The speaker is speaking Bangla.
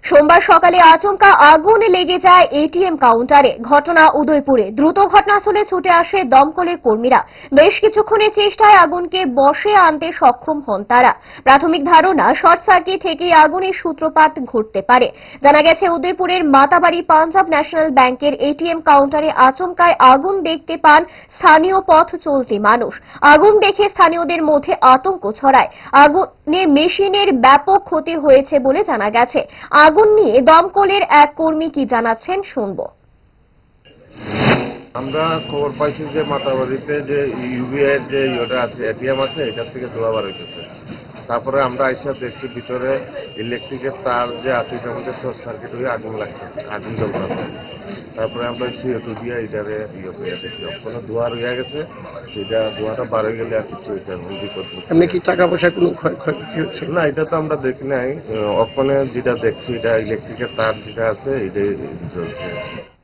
সোমবার সকালে আচমকা আগুন লেগে যায় এটিএম কাউন্টারে। ঘটনা উদয়পুরে। দ্রুত ঘটনাস্থলে ছুটে আসে দমকলের কর্মীরা। বেশ কিছুক্ষণের চেষ্টায় আগুনকে বশে আনতে সক্ষম হন তারা। প্রাথমিক ধারণা, শর্ট সার্কিট থেকেই আগুনের সূত্রপাত ঘটতে পারে। জানা গেছে, উদয়পুরের মাতাবাড়ি পাঞ্জাব ন্যাশনাল ব্যাংকের এটিএম কাউন্টারে আচমকায় আগুন দেখতে পান স্থানীয় পথ চলতি মানুষ। আগুন দেখে স্থানীয়দের মধ্যে আতঙ্ক ছড়ায়। আগুনে মেশিনের ব্যাপক ক্ষতি হয়েছে বলে জানা গেছে। আগুন নিয়ে দমকলের এক কর্মী কি জানাচ্ছেন শুনবো। আমরা খবর পাইছি যে মাতাবাড়িতে যে ইউবিআই যে ইয়েটা আছে, এটিএম আছে, এটা থেকে ধোঁয়া বার হইতেছে। তারপরে আমরা আইসা দেখছি ভিতরে ইলেকট্রিকের তার যে আছে এটার মধ্যে শর্ট সার্কিট হয়ে আগুন লাগতেছে, আগুন জ্বলতেছে। তারপরে আমরা সিওটু দিয়ে এটারে করে দেখি, কোনো ধোঁয়া রয়ে গেছে। এটা ধোঁয়াটা বার হয়ে গেলে আর কিছু এটা বিপদ এমনি কি টাকা পয়সা কোনো ক্ষয়ক্ষতি হচ্ছে? না, এটা তো আমরা দেখি নাই। ওখানে যেটা দেখছি এটা ইলেকট্রিকের তার যেটা আছে এটাই জ্বলছে।